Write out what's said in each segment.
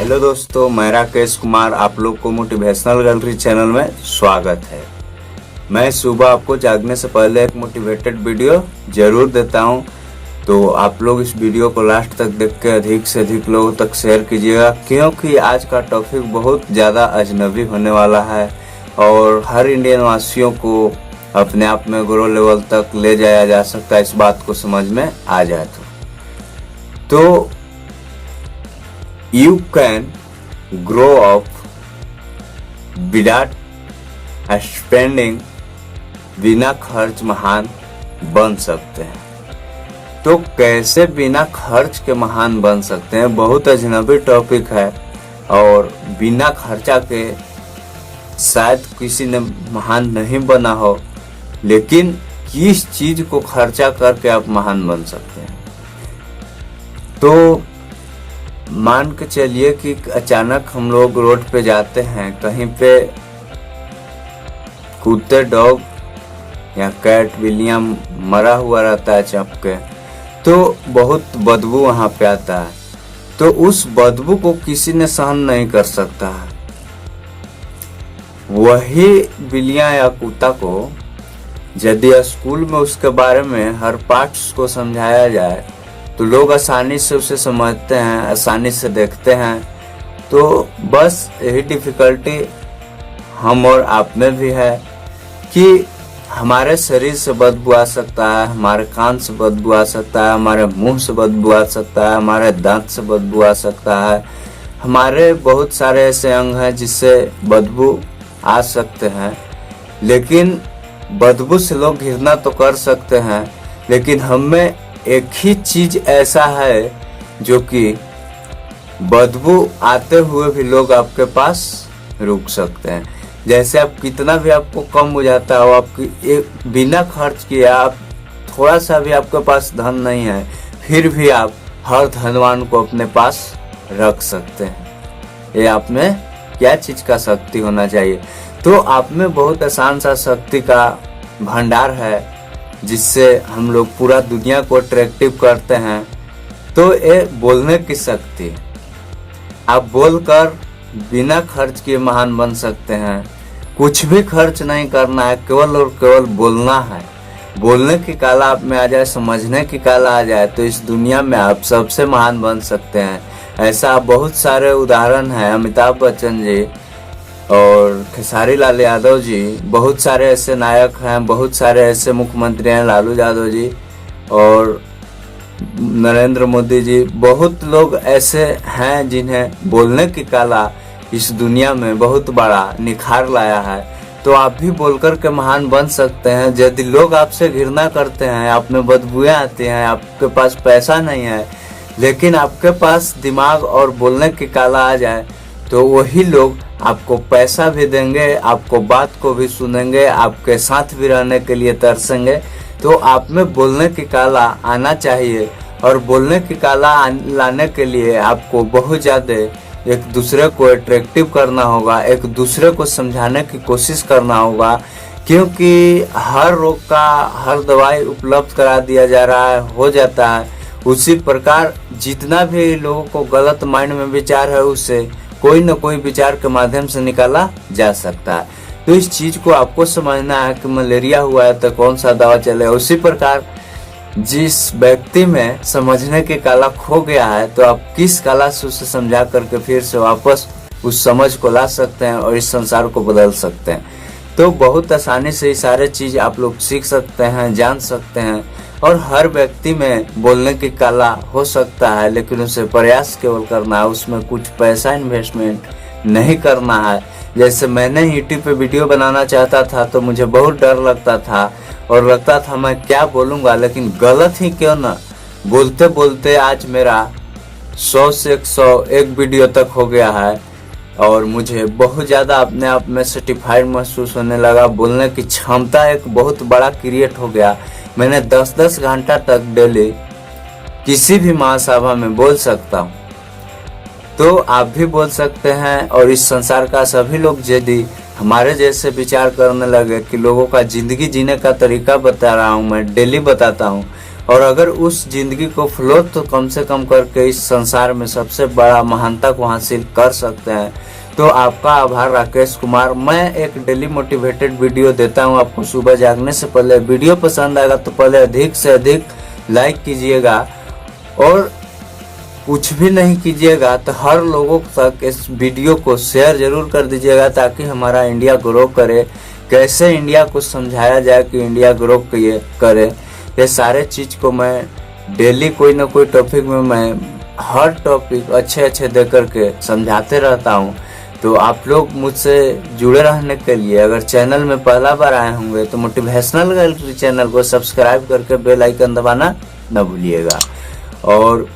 Hello दोस्तों, मैं राकेश कुमार आप लोग को मोटिवेशनल गैलरी चैनल में स्वागत है। मैं सुबह आपको जागने से पहले एक मोटिवेटेड वीडियो जरूर देता हूं, तो आप लोग इस वीडियो को लास्ट तक देख के अधिक से अधिक लोगों तक शेयर कीजिएगा, क्योंकि आज का टॉपिक बहुत ज़्यादा अजनबी होने वाला है और हर इंडियन वासियों को अपने आप में ग्रो लेवल तक ले जाया जा सकता है, इस बात को समझ में आ जाए तो you can grow up without spending, बिना खर्च महान बन सकते हैं। तो कैसे बिना खर्च के महान बन सकते हैं, बहुत अजनबी टॉपिक है और बिना खर्चा के शायद किसी ने महान नहीं बना हो, लेकिन किस चीज को खर्चा करके आप महान बन सकते हैं। तो मान के चलिए कि अचानक हम लोग रोड पे जाते हैं, कहीं पे कुत्ते, डॉग या कैट, बिल्लियां मरा हुआ रहता है चपके, तो बहुत बदबू वहां पे आता है। तो उस बदबू को किसी ने सहन नहीं कर सकता है। वही बिल्लियां या कुत्ता को यदि स्कूल में उसके बारे में हर पार्ट्स को समझाया जाए तो लोग आसानी से उसे समझते हैं, आसानी से देखते हैं। तो बस यही डिफिकल्टी हम और आप में भी है कि हमारे शरीर से बदबू आ सकता है, हमारे कान से बदबू आ सकता है, हमारे मुंह से बदबू आ सकता है, हमारे दांत से बदबू आ सकता है। हमारे बहुत सारे ऐसे अंग हैं जिससे बदबू आ सकते हैं, लेकिन बदबू से लोग घृणा तो कर सकते हैं, लेकिन हमें एक ही चीज ऐसा है जो कि बदबू आते हुए भी लोग आपके पास रुक सकते हैं। जैसे आप कितना भी आपको कम हो जाता हो, आपकी एक बिना खर्च किए आप थोड़ा सा भी आपके पास धन नहीं है, फिर भी आप हर धनवान को अपने पास रख सकते हैं। ये आप में क्या चीज का शक्ति होना चाहिए। तो आप में बहुत आसान सा शक्ति का भंडार है जिससे हम लोग पूरा दुनिया को अट्रैक्टिव करते हैं। तो ये बोलने की शक्ति, आप बोलकर बिना खर्च किए महान बन सकते हैं। कुछ भी खर्च नहीं करना है, केवल और केवल बोलना है। बोलने की कला आप में आ जाए, समझने की कला आ जाए, तो इस दुनिया में आप सबसे महान बन सकते हैं। ऐसा बहुत सारे उदाहरण हैं, अमिताभ बच्चन जी और खेसारी लाल यादव जी, बहुत सारे ऐसे नायक हैं, बहुत सारे ऐसे मुख्यमंत्री हैं, लालू यादव जी और नरेंद्र मोदी जी। बहुत लोग ऐसे हैं जिन्हें बोलने की कला इस दुनिया में बहुत बड़ा निखार लाया है। तो आप भी बोलकर के महान बन सकते हैं। यदि लोग आपसे घृणा करते हैं, आप में बदबुएं आती हैं, आपके पास पैसा नहीं है, लेकिन आपके पास दिमाग और बोलने की कला आ जाए, तो वही लोग आपको पैसा भी देंगे, आपको बात को भी सुनेंगे, आपके साथ भी रहने के लिए तरसेंगे। तो आप में बोलने की कला आना चाहिए, और बोलने की कला लाने के लिए आपको बहुत ज़्यादा एक दूसरे को अट्रैक्टिव करना होगा, एक दूसरे को समझाने की कोशिश करना होगा, क्योंकि हर रोग का हर दवाई उपलब्ध करा दिया जा रहा है, हो जाता है। उसी प्रकार जितना भी लोगों को गलत माइंड में विचार है, उससे कोई न कोई विचार के माध्यम से निकाला जा सकता है। तो इस चीज को आपको समझना है कि मलेरिया हुआ है तो कौन सा दवा चले। उसी प्रकार जिस व्यक्ति में समझने की कला खो गया है, तो आप किस कला से उसे समझा करके फिर से वापस उस समझ को ला सकते हैं और इस संसार को बदल सकते हैं। तो बहुत आसानी से ये सारे चीज आप लोग सीख सकते हैं, जान सकते हैं। और हर व्यक्ति में बोलने की कला हो सकता है, लेकिन उसे प्रयास केवल करना है, उसमें कुछ पैसा इन्वेस्टमेंट नहीं करना है। जैसे मैंने यूट्यूब पे वीडियो बनाना चाहता था तो मुझे बहुत डर लगता था और लगता था मैं क्या बोलूँगा, लेकिन गलत ही क्यों ना, बोलते बोलते आज मेरा 100 से 101 वीडियो तक हो गया है और मुझे बहुत ज़्यादा अपने आप में सेटिस्फाइड महसूस होने लगा। बोलने की क्षमता एक बहुत बड़ा क्रिएट हो गया। मैंने 10-10 घंटा तक डेली किसी भी महासभा में बोल सकता हूँ। तो आप भी बोल सकते हैं, और इस संसार का सभी लोग यदि हमारे जैसे विचार करने लगे कि लोगों का जिंदगी जीने का तरीका बता रहा हूँ, मैं डेली बताता हूँ, और अगर उस जिंदगी को फ्लो तो कम से कम करके इस संसार में सबसे बड़ा महानता को हासिल कर सकते हैं। तो आपका आभार राकेश कुमार। मैं एक डेली मोटिवेटेड वीडियो देता हूं आपको सुबह जागने से पहले। वीडियो पसंद आएगा तो पहले अधिक से अधिक लाइक कीजिएगा और कुछ भी नहीं कीजिएगा तो हर लोगों तक इस वीडियो को शेयर जरूर कर दीजिएगा ताकि हमारा इंडिया ग्रो करे। कैसे इंडिया को समझाया जाए कि इंडिया ग्रो करे, ये सारे चीज को मैं डेली कोई ना कोई टॉपिक में मैं हर टॉपिक अच्छे दे करके समझाते रहता हूँ। तो आप लोग मुझसे जुड़े रहने के लिए अगर चैनल में पहला बार आए होंगे तो मोटिवेशनल गैलरी चैनल को सब्सक्राइब करके बेल आइकन दबाना न भूलिएगा। और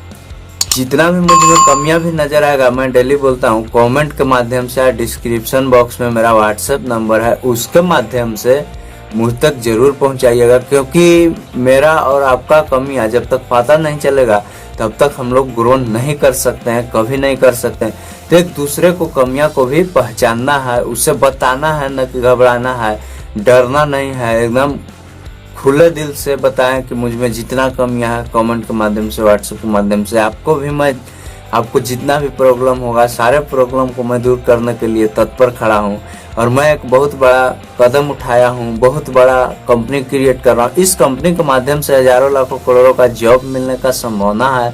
जितना भी मुझ में कमियां भी नजर आएगा मैं डेली बोलता हूँ कमेंट के माध्यम से, डिस्क्रिप्शन बॉक्स में मेरा व्हाट्सएप नंबर है उसके माध्यम से मुझ तक जरूर पहुंचाइएगा। क्योंकि मेरा और आपका कमियां जब तक पता नहीं चलेगा तब तक हम लोग ग्रो नहीं कर सकते हैं, कभी नहीं कर सकते हैं। तो एक दूसरे को कमियां को भी पहचानना है, उसे बताना है, न कि घबराना है, डरना नहीं है। एकदम खुले दिल से बताएं कि मुझ में जितना कमियां है कमेंट के माध्यम से, व्हाट्सएप के माध्यम से आपको भी मैं आपको जितना भी प्रॉब्लम होगा सारे प्रॉब्लम को मैं दूर करने के लिए तत्पर खड़ा हूं। और मैं एक बहुत बड़ा कदम उठाया हूं, बहुत बड़ा कंपनी क्रिएट कर रहा हूं। इस कंपनी के माध्यम से हजारों लाखों करोड़ों का जॉब मिलने का संभावना है।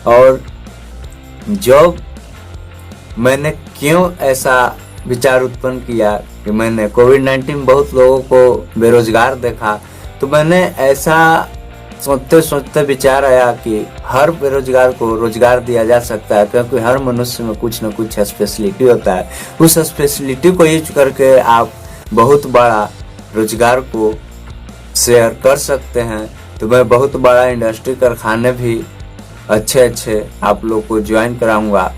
और जॉब मैंने क्यों ऐसा विचार उत्पन्न किया कि मैंने कोविड-19 बहुत लोगों को बेरोजगार देखा, तो मैंने ऐसा सोचते विचार आया कि हर बेरोजगार को रोजगार दिया जा सकता है। क्योंकि हर मनुष्य में कुछ न कुछ स्पेशलिटी होता है, उस स्पेशलिटी को यूज करके आप बहुत बड़ा रोजगार को शेयर कर सकते हैं। तो मैं बहुत बड़ा इंडस्ट्री कारखाने भी अच्छे आप लोग को ज्वाइन कराऊंगा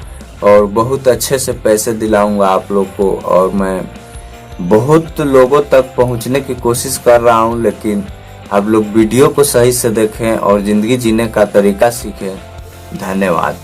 और बहुत अच्छे से पैसे दिलाऊंगा आप लोग को। और मैं बहुत लोगों तक पहुंचने की कोशिश कर रहा हूं, लेकिन आप लोग वीडियो को सही से देखें और जिंदगी जीने का तरीका सीखें। धन्यवाद।